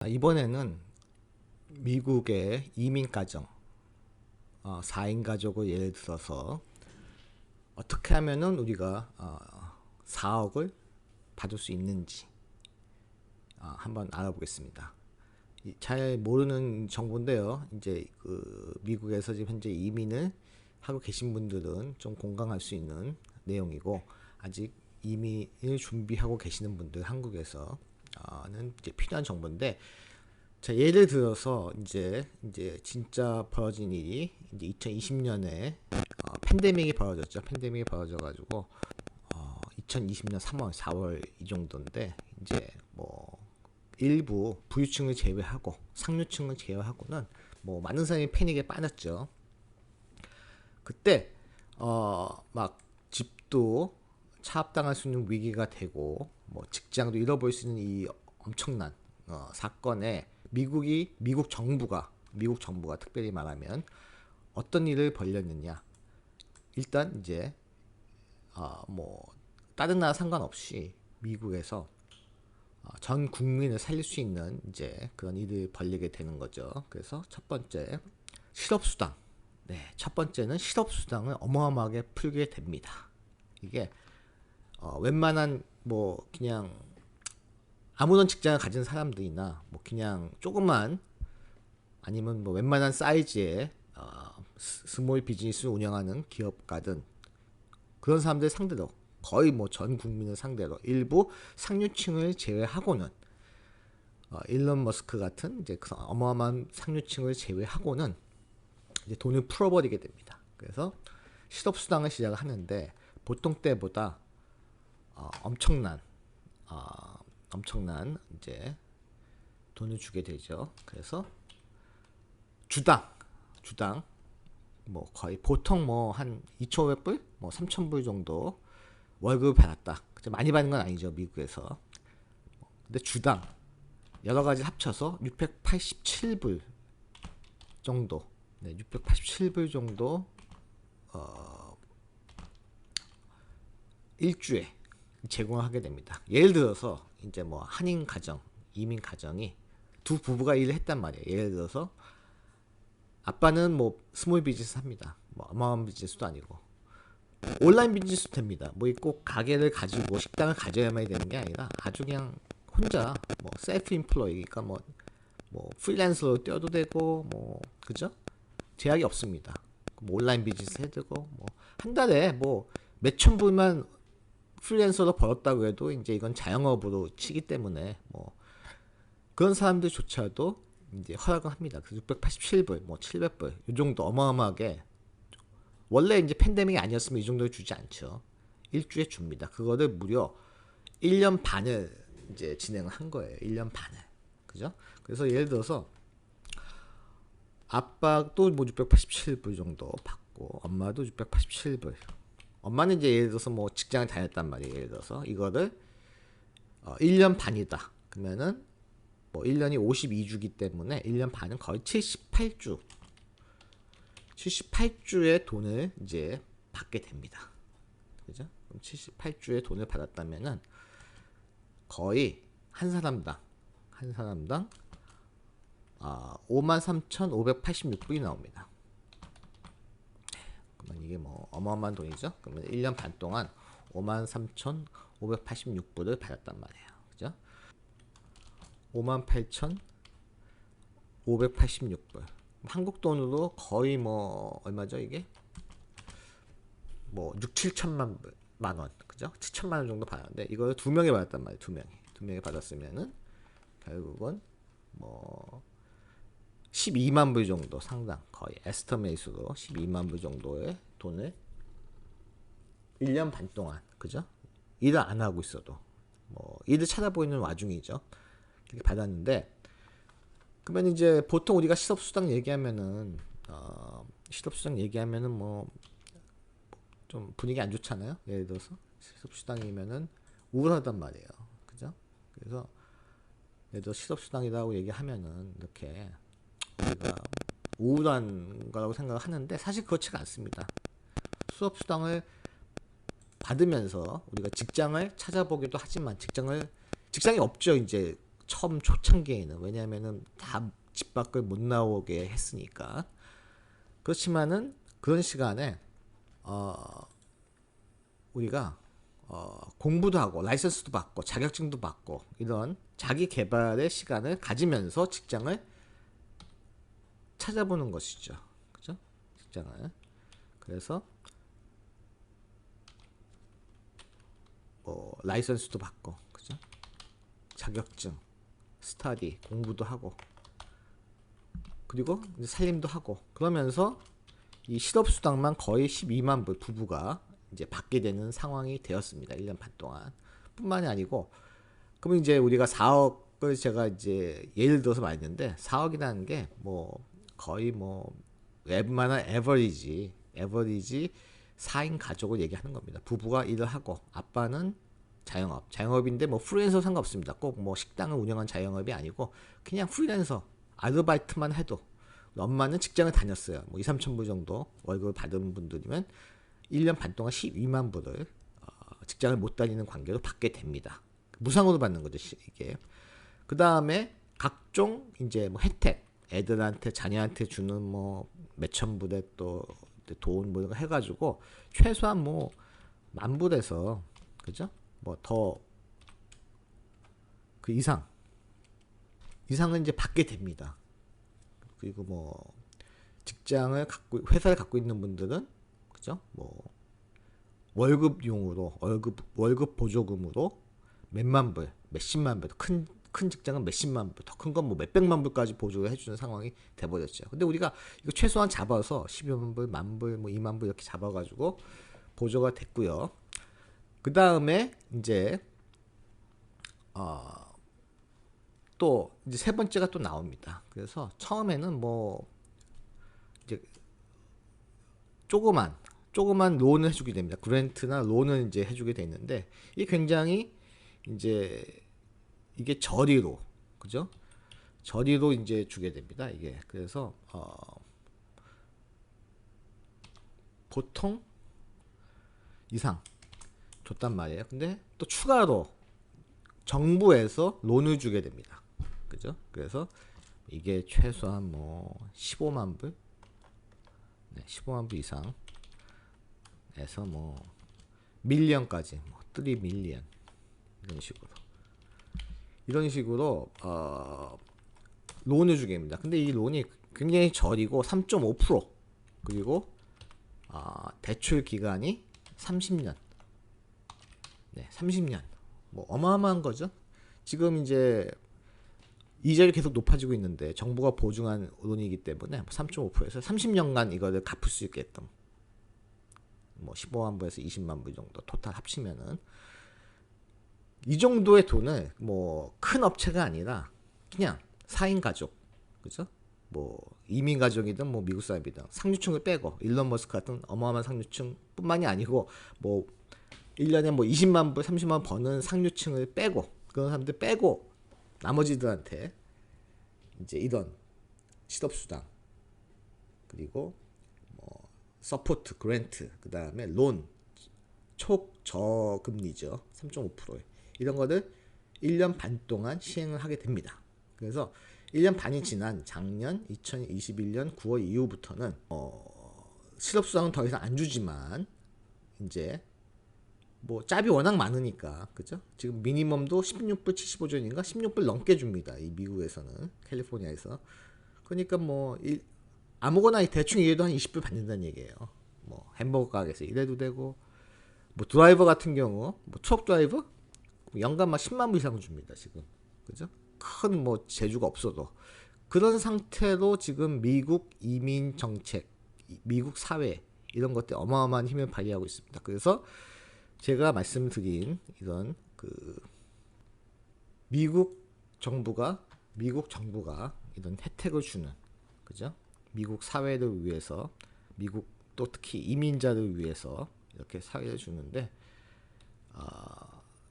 이번에는 미국의 이민 가정, 4인 가족을 예를 들어서 어떻게 하면은 우리가 4억을 받을 수 있는지 한번 알아보겠습니다. 잘 모르는 정보인데요. 이제 미국에서 지금 현재 이민을 하고 계신 분들은 좀 공감할 수 있는 내용이고, 아직 이민을 준비하고 계시는 분들 한국에서는 이제 필요한 정보인데, 자, 예를 들어서 이제 진짜 벌어진 일이 이제 2020년에 팬데믹이 벌어졌죠. 팬데믹이 벌어져가지고 2020년 3월, 4월 이 정도인데, 이제 뭐 일부 부유층을 제외하고 상류층을 제외하고는 뭐 많은 사람이 패닉에 빠졌죠. 그때 막 집도 차압당할 수 있는 위기가 되고, 뭐 직장도 잃어버릴 수 있는 이 엄청난 사건에 미국 정부가 특별히 말하면 어떤 일을 벌였느냐. 일단 이제 뭐 다른 나라 상관없이 미국에서 전 국민을 살릴 수 있는 이제 그런 일을 벌리게 되는 거죠. 그래서 첫 번째, 실업수당. 네, 첫 번째는 실업수당을 어마어마하게 풀게 됩니다. 이게 웬만한 뭐 그냥 아무런 직장을 가진 사람들이나 뭐 그냥 조그만, 아니면 뭐 웬만한 사이즈의 스몰 비즈니스를 운영하는 기업가든 그런 사람들 상대로, 거의 뭐 전 국민을 상대로, 일부 상류층을 제외하고는 일론 머스크 같은 이제 그 어마어마한 상류층을 제외하고는 이제 돈을 풀어버리게 됩니다. 그래서 실업수당을 시작을 하는데, 보통 때보다 엄청난 이제 돈을 주게 되죠. 그래서 주당 뭐 거의 보통 뭐 한 2,500불, 뭐 3,000불 정도 월급을 받았다. 많이 받는 건 아니죠, 미국에서. 근데 주당 여러 가지 합쳐서 687불 정도, 네, 687불 정도 일주에 제공을 하게 됩니다. 예를 들어서 이제 뭐 한인 가정, 이민 가정이 두 부부가 일을 했단 말이에요. 예를 들어서 아빠는 뭐 스몰 비즈니스 합니다. 뭐 어마어마한 비즈니스도 아니고 온라인 비즈니스 됩니다. 뭐 꼭 가게를 가지고 식당을 가져야만 되는 게 아니라 아주 그냥 혼자 뭐 셀프 인플로이, 그러니까 뭐 프리랜서로 뛰어도 되고, 뭐 그죠? 제약이 없습니다. 뭐 온라인 비즈니스 해두고 뭐 한 달에 뭐 몇천 불만 프리랜서로 벌었다고 해도 이제 이건 자영업으로 치기 때문에 뭐 그런 사람들조차도 이제 허락을 합니다. 그래서 687불, 뭐 700불 이 정도 어마어마하게, 원래 이제 팬데믹이 아니었으면 이 정도를 주지 않죠. 일주에 줍니다. 그거를 무려 1년 반을 이제 진행을 한 거예요. 1년 반을. 그죠? 그래서 예를 들어서 아빠도 뭐 687불 정도 받고, 엄마도 687불. 엄마는 이제 예를 들어서 뭐 직장을 다녔단 말이에요. 예를 들어서 이거를 1년 반이다. 그러면은 뭐 1년이 52주기 때문에 1년 반은 거의 78주의 돈을 이제 받게 됩니다. 그죠? 그럼 78주의 돈을 받았다면은 거의 한 사람당 53,586불이 나옵니다. 그러면 이게 뭐 어마어마한 돈이죠. 그러면 1년 반 동안 53,586불을 받았단 말이에요. 그죠? 58,586불. 한국 돈으로 거의 뭐 얼마죠 이게? 뭐 6, 7천만 원, 그죠? 7천만 원 정도 받았는데 이걸 두 명이 받았단 말이에요. 두 명이 받았으면은 결국은 뭐 12만 불 정도 상당, 거의 에스터메이스로 12만 불 정도의 돈을 1년 반 동안, 그죠? 일을 안 하고 있어도 뭐 일을 찾아보이는 와중이죠. 이렇게 받았는데, 그러면 이제 보통 우리가 실업수당 얘기하면은 뭐 좀 분위기 안 좋잖아요. 예를 들어서 실업수당이면은 우울하단 말이에요. 그죠? 그래서 예를 들어 실업수당이라고 얘기하면은 이렇게 우리가 우울한 거라고 생각을 하는데, 사실 그렇지가 않습니다. 수업수당을 받으면서 우리가 직장을 찾아보기도 하지만 직장이 없죠. 이제 처음 초창기에는. 왜냐하면은 다 집 밖을 못 나오게 했으니까. 그렇지만은 그런 시간에 우리가 공부도 하고 라이선스도 받고 자격증도 받고 이런 자기 개발의 시간을 가지면서 직장을 찾아보는 것이죠. 그죠? 직장을. 그래서 뭐 라이선스도 받고, 그죠? 자격증, 스터디, 공부도 하고, 그리고 이제 살림도 하고, 그러면서 이 실업수당만 거의 12만 불 부부가 이제 받게 되는 상황이 되었습니다. 1년 반 동안. 뿐만이 아니고, 그러면 이제 우리가 4억을 제가 이제 예를 들어서 말했는데, 4억이라는 게 뭐 거의 뭐 웬만한 에버리지 4인 가족을 얘기하는 겁니다. 부부가 일을 하고 아빠는 자영업인데 뭐 프리랜서 상관없습니다. 꼭 뭐 식당을 운영한 자영업이 아니고 그냥 프리랜서 아르바이트만 해도, 엄마는 직장을 다녔어요. 뭐 2, 3천 불 정도 월급을 받은 분들이면 1년 반 동안 12만 불을 직장을 못 다니는 관계로 받게 됩니다. 무상으로 받는 거죠, 이게. 그 다음에 각종 이제 뭐 혜택, 애들한테 자녀한테 주는 뭐 몇천 불의 또 돈 뭐 이런 거 해가지고 최소한 뭐 만 불에서, 그죠? 뭐 더 그 이상은 이제 받게 됩니다. 그리고 뭐 회사를 갖고 있는 분들은, 그죠? 뭐 월급 보조금으로 몇만 불, 몇십만 불, 큰 직장은 몇십만 불, 더 큰 건 뭐 몇백만 불까지 보조를 해주는 상황이 돼버렸죠. 근데 우리가 이거 최소한 잡아서 12만 불, 만 불, 뭐 2만 불 이렇게 잡아가지고 보조가 됐고요. 그 다음에 이제 또 이제 세 번째가 또 나옵니다. 그래서 처음에는 뭐 이제 조그만 론을 해주게 됩니다. 그랜트나 론을 이제 해주게 되는데, 이게 굉장히 이제 이게 저리로, 그죠? 저리로 이제 주게 됩니다. 이게 그래서 보통 이상 줬단 말이에요. 근데 또 추가로 정부에서 론을 주게 됩니다. 그죠? 그래서 이게 최소한 뭐 15만 불, 15만 불 이상 에서 뭐 밀리언까지, 뭐 3 밀리언 이런 식으로 론을 주게 됩니다. 근데 이 론이 굉장히 저리고 3.5%, 그리고 대출 기간이 30년. 네, 30년. 뭐 어마어마한 거죠. 지금 이제 이자율이 계속 높아지고 있는데 정부가 보증한 론이기 때문에 3.5%에서 30년간 이거를 갚을 수 있게끔, 뭐 15만 불에서 20만 불 정도 토탈 합치면은 이 정도의 돈을 뭐 큰 업체가 아니라 그냥 4인 가족, 그죠? 뭐 이민 가족이든 뭐 미국 사람이든 상류층을 빼고, 일론 머스크 같은 어마어마한 상류층뿐만이 아니고 뭐 1년에 뭐 20만 불, 30만 불 버는 상류층을 빼고, 그런 사람들 빼고 나머지들한테 이제 이런 실업수당, 그리고 뭐 서포트, 그랜트, 그 다음에 론, 초저금리죠. 3.5%에 이런 거를 1년 반 동안 시행을 하게 됩니다. 그래서 1년 반이 지난 작년 2021년 9월 이후부터는 실업수당은 더 이상 안 주지만, 이제 뭐 짭이 워낙 많으니까, 그죠? 지금 미니멈도 16불 75전인가 16불 넘게 줍니다. 이 미국에서는, 캘리포니아에서. 그러니까 뭐 아무거나 대충 일해도 한 20불 받는다는 얘기예요. 뭐 햄버거 가게에서 일해도 되고, 뭐 드라이버 같은 경우, 뭐 트럭 드라이버 연간 막 10만 불 이상 줍니다. 지금, 그죠? 큰 뭐 재주가 없어도. 그런 상태로 지금 미국 이민 정책, 미국 사회, 이런 것들 어마어마한 힘을 발휘하고 있습니다. 그래서 제가 말씀드린 이런 미국 정부가 이런 혜택을 주는, 그죠? 미국 사회를 위해서, 미국 또 특히 이민자를 위해서 이렇게 사회를 주는데,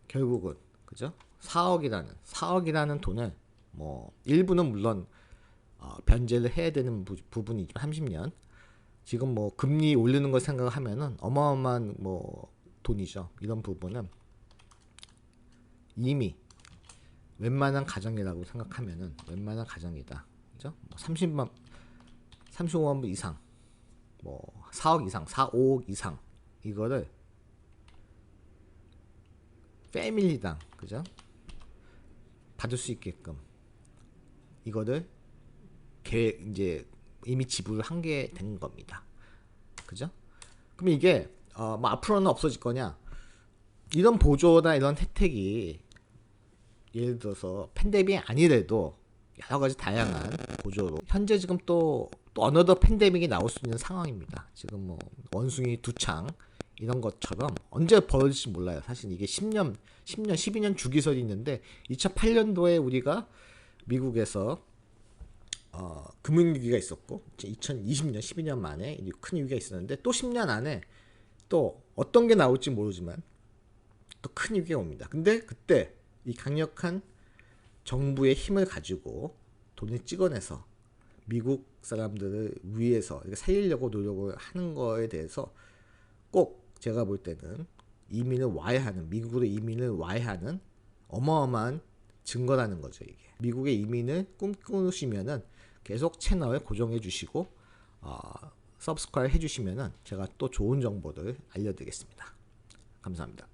결국은, 그죠? 4억이라는 돈을 뭐 일부는 물론 변제를 해야 되는 부분이지만 30년, 지금 뭐 금리 올리는 걸 생각하면은 어마어마한 뭐 돈이죠. 이런 부분은 이미 웬만한 가정이라고 생각하면은 웬만한 가정이다. 그죠? 뭐 30만 35만 불 이상, 뭐 4억 이상, 4, 5억 이상 이거를 패밀리당, 그죠? 받을 수 있게끔 이거를 계획 이제 이미 지불을 한 게 된 겁니다. 그죠? 그럼 이게 뭐 앞으로는 없어질 거냐? 이런 보조나 이런 혜택이 예를 들어서 팬데믹이 아니래도 여러 가지 다양한 보조로 현재 지금 또 어너더 팬데믹이 나올 수 있는 상황입니다. 지금 뭐 원숭이 두창 이런 것처럼 언제 벌어질지 몰라요. 사실 이게 10년, 12년 주기설이 있는데 2008년도에 우리가 미국에서 금융위기가 있었고 2020년 12년 만에 큰 위기가 있었는데 또 10년 안에 또 어떤 게 나올지 모르지만 또 큰 위기가 옵니다. 근데 그때 이 강력한 정부의 힘을 가지고 돈을 찍어내서 미국 사람들을 위해서 살리려고 노력을 하는 거에 대해서 꼭 제가 볼 때는 이민을 와해하는, 미국으로 이민을 와해하는 어마어마한 증거라는 거죠. 이게 미국의 이민을 꿈꾸시면은 계속 채널 고정해 주시고 서브스크라이브 해주시면은 제가 또 좋은 정보를 알려드리겠습니다. 감사합니다.